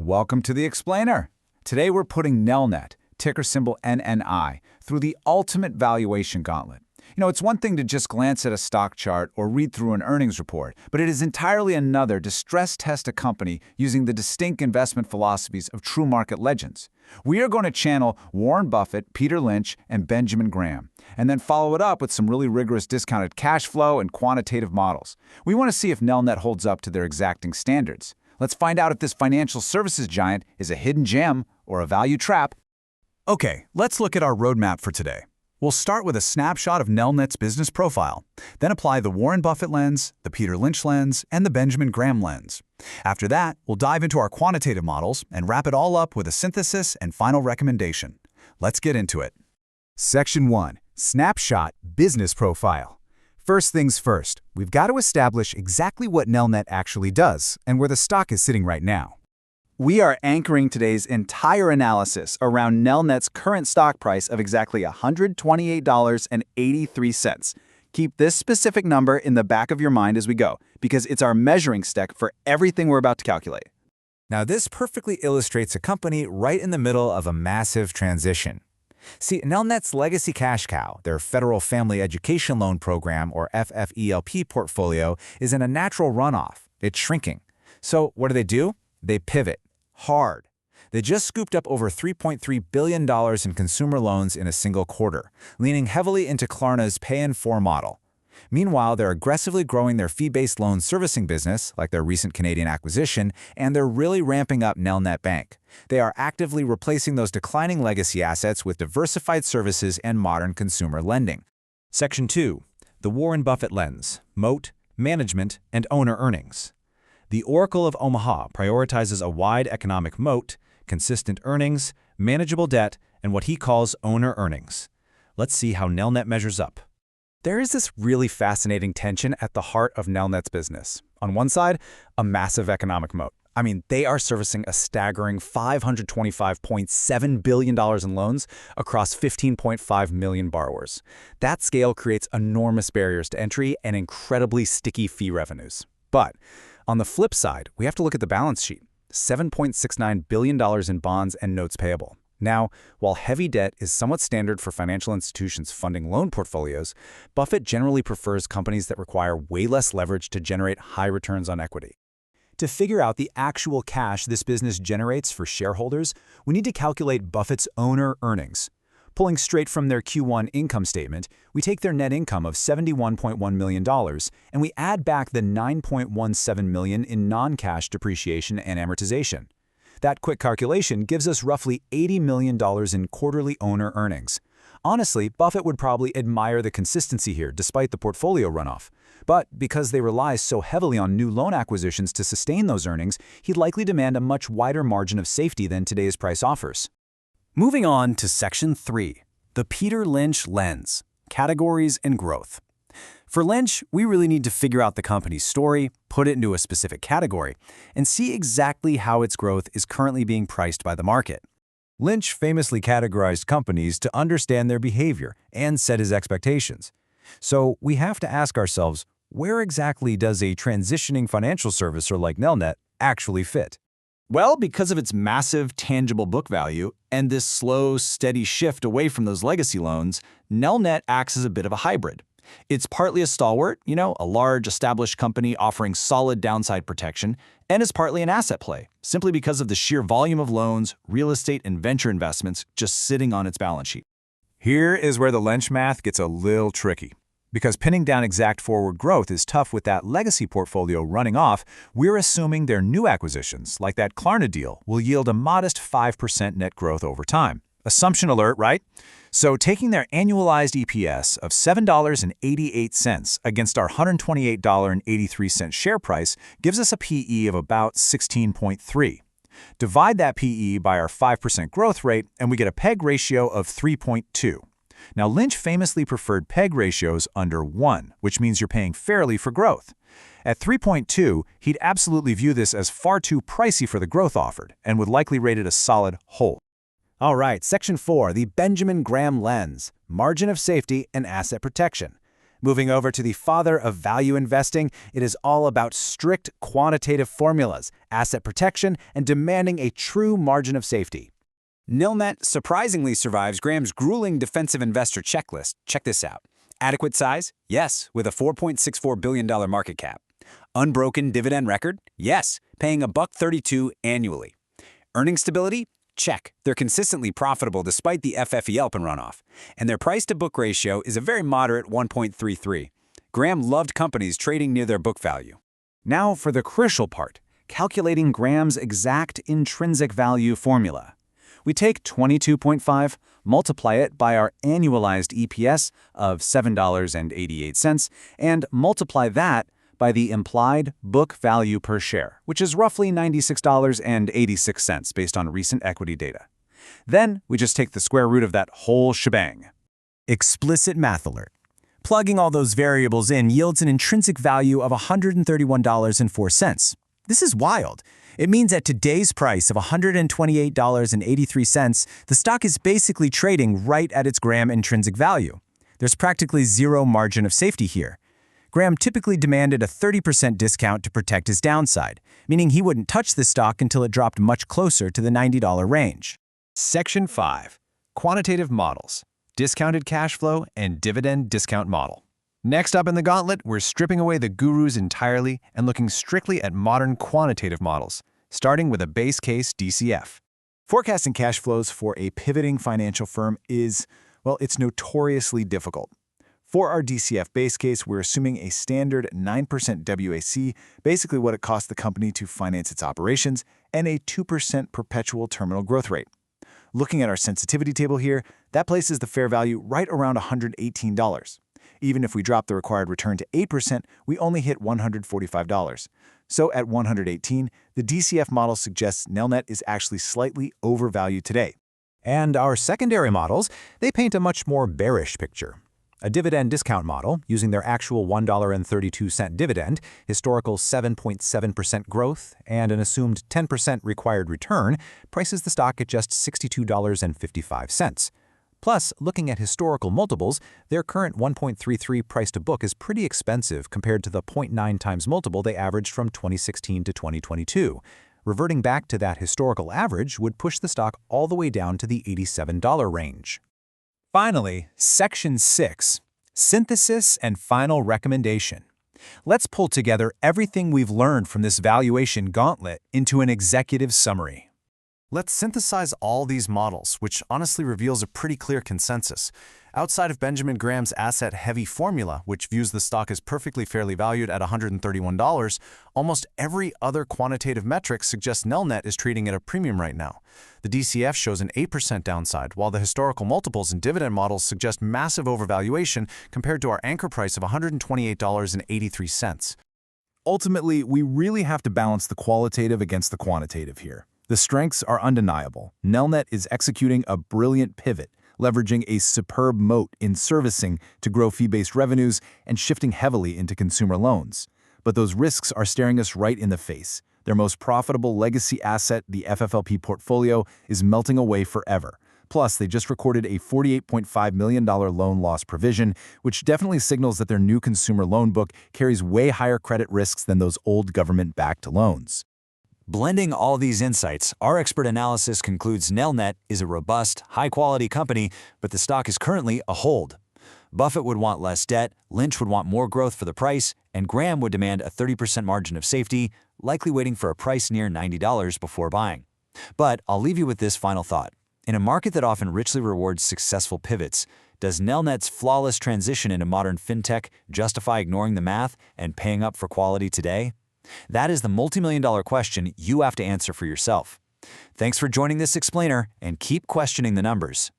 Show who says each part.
Speaker 1: Welcome to the Explainer. Today we're putting Nelnet, ticker symbol NNI, through the ultimate valuation gauntlet. It's one thing to just glance at a stock chart or read through an earnings report, but it is entirely another to stress test a company using the distinct investment philosophies of true market legends. We are going to channel Warren Buffett, Peter Lynch, and Benjamin Graham, and then follow it up with some really rigorous discounted cash flow and quantitative models. We want to see if Nelnet holds up to their exacting standards. Let's find out if this financial services giant is a hidden gem or a value trap.
Speaker 2: Okay, let's look at our roadmap for today. We'll start with a snapshot of Nelnet's business profile, then apply the Warren Buffett lens, the Peter Lynch lens, and the Benjamin Graham lens. After that, we'll dive into our quantitative models and wrap it all up with a synthesis and final recommendation. Let's get into it.
Speaker 3: Section 1. Snapshot Business Profile. First things first, we've got to establish exactly what Nelnet actually does and where the stock is sitting right now.
Speaker 4: We are anchoring today's entire analysis around Nelnet's current stock price of exactly $128.83. Keep this specific number in the back of your mind as we go, because it's our measuring stick for everything we're about to calculate.
Speaker 3: Now, this perfectly illustrates a company right in the middle of a massive transition. See, Nelnet's legacy cash cow, their Federal Family Education Loan Program, or FFELP portfolio, is in a natural runoff. It's shrinking. So what do? They pivot. Hard. They just scooped up over $3.3 billion in consumer loans in a single quarter, leaning heavily into Klarna's pay-in-4 model. Meanwhile, they're aggressively growing their fee-based loan servicing business, like their recent Canadian acquisition, and they're really ramping up Nelnet Bank. They are actively replacing those declining legacy assets with diversified services and modern consumer lending.
Speaker 2: Section 2. The Warren Buffett lens, moat, management, and owner earnings. The Oracle of Omaha prioritizes a wide economic moat, consistent earnings, manageable debt, and what he calls owner earnings. Let's see how Nelnet measures up.
Speaker 3: There is this really fascinating tension at the heart of Nelnet's business. On one side, a massive economic moat. They are servicing a staggering $525.7 billion in loans across 15.5 million borrowers. That scale creates enormous barriers to entry and incredibly sticky fee revenues. But on the flip side, we have to look at the balance sheet. $7.69 billion in bonds and notes payable. Now, while heavy debt is somewhat standard for financial institutions funding loan portfolios, Buffett generally prefers companies that require way less leverage to generate high returns on equity. To figure out the actual cash this business generates for shareholders, we need to calculate Buffett's owner earnings. Pulling straight from their Q1 income statement, we take their net income of $71.1 million, and we add back the $9.17 million in non-cash depreciation and amortization. That quick calculation gives us roughly $80 million in quarterly owner earnings. Honestly, Buffett would probably admire the consistency here despite the portfolio runoff. But because they rely so heavily on new loan acquisitions to sustain those earnings, he'd likely demand a much wider margin of safety than today's price offers.
Speaker 2: Moving on to Section 3, the Peter Lynch lens, categories and growth. For Lynch, we really need to figure out the company's story, put it into a specific category, and see exactly how its growth is currently being priced by the market.
Speaker 5: Lynch famously categorized companies to understand their behavior and set his expectations. So we have to ask ourselves, where exactly does a transitioning financial servicer like Nelnet actually fit?
Speaker 4: Well, because of its massive tangible book value and this slow, steady shift away from those legacy loans, Nelnet acts as a bit of a hybrid. It's partly a stalwart, a large established company offering solid downside protection, and it's partly an asset play, simply because of the sheer volume of loans, real estate, and venture investments just sitting on its balance sheet.
Speaker 5: Here is where the Lynch math gets a little tricky. Because pinning down exact forward growth is tough with that legacy portfolio running off, we're assuming their new acquisitions, like that Klarna deal, will yield a modest 5% net growth over time. Assumption alert, right? So taking their annualized EPS of $7.88 against our $128.83 share price gives us a PE of about 16.3. Divide that PE by our 5% growth rate, and we get a PEG ratio of 3.2. Now, Lynch famously preferred PEG ratios under 1, which means you're paying fairly for growth. At 3.2, he'd absolutely view this as far too pricey for the growth offered, and would likely rate it a solid hold.
Speaker 3: All right, Section 4, the Benjamin Graham lens, margin of safety and asset protection. Moving over to the father of value investing, it is all about strict quantitative formulas, asset protection, and demanding a true margin of safety.
Speaker 1: Nelnet surprisingly survives Graham's grueling defensive investor checklist. Check this out. Adequate size? Yes, with a $4.64 billion market cap. Unbroken dividend record? Yes, paying $1.32 annually. Earning stability? Check. They're consistently profitable despite the FFELP and runoff. And their price-to-book ratio is a very moderate 1.33. Graham loved companies trading near their book value.
Speaker 2: Now for the crucial part, calculating Graham's exact intrinsic value formula. We take 22.5, multiply it by our annualized EPS of $7.88, and multiply that by the implied book value per share, which is roughly $96.86 based on recent equity data. Then we just take the square root of that whole shebang.
Speaker 4: Explicit math alert. Plugging all those variables in yields an intrinsic value of $131.04. This is wild. It means at today's price of $128.83, the stock is basically trading right at its Graham intrinsic value. There's practically zero margin of safety here. Graham typically demanded a 30% discount to protect his downside, meaning he wouldn't touch the stock until it dropped much closer to the $90 range.
Speaker 5: Section 5. Quantitative Models, Discounted Cash Flow, and Dividend Discount Model. Next up in the gauntlet, we're stripping away the gurus entirely and looking strictly at modern quantitative models, starting with a base case DCF. Forecasting cash flows for a pivoting financial firm is, well, it's notoriously difficult. For our DCF base case, we're assuming a standard 9% WAC, basically what it costs the company to finance its operations, and a 2% perpetual terminal growth rate. Looking at our sensitivity table here, that places the fair value right around $118. Even if we drop the required return to 8%, we only hit $145. So at $118, the DCF model suggests Nelnet is actually slightly overvalued today.
Speaker 3: And our secondary models, they paint a much more bearish picture. A dividend discount model, using their actual $1.32 dividend, historical 7.7% growth, and an assumed 10% required return, prices the stock at just $62.55. Plus, looking at historical multiples, their current 1.33 price-to-book is pretty expensive compared to the 0.9 times multiple they averaged from 2016 to 2022. Reverting back to that historical average would push the stock all the way down to the $87 range.
Speaker 5: Finally, Section 6, Synthesis and Final Recommendation. Let's pull together everything we've learned from this valuation gauntlet into an executive summary. Let's synthesize all these models, which honestly reveals a pretty clear consensus. Outside of Benjamin Graham's asset-heavy formula, which views the stock as perfectly fairly valued at $131, almost every other quantitative metric suggests Nelnet is trading at a premium right now. The DCF shows an 8% downside, while the historical multiples and dividend models suggest massive overvaluation compared to our anchor price of $128.83.
Speaker 2: Ultimately, we really have to balance the qualitative against the quantitative here. The strengths are undeniable. Nelnet is executing a brilliant pivot, leveraging a superb moat in servicing to grow fee-based revenues and shifting heavily into consumer loans. But those risks are staring us right in the face. Their most profitable legacy asset, the FFLP portfolio, is melting away forever. Plus, they just recorded a $48.5 million loan loss provision, which definitely signals that their new consumer loan book carries way higher credit risks than those old government-backed loans.
Speaker 1: Blending all these insights, our expert analysis concludes Nelnet is a robust, high-quality company, but the stock is currently a hold. Buffett would want less debt, Lynch would want more growth for the price, and Graham would demand a 30% margin of safety, likely waiting for a price near $90 before buying. But I'll leave you with this final thought. In a market that often richly rewards successful pivots, does Nelnet's flawless transition into modern fintech justify ignoring the math and paying up for quality today? That is the multi-million-dollar question you have to answer for yourself. Thanks for joining this explainer, and keep questioning the numbers.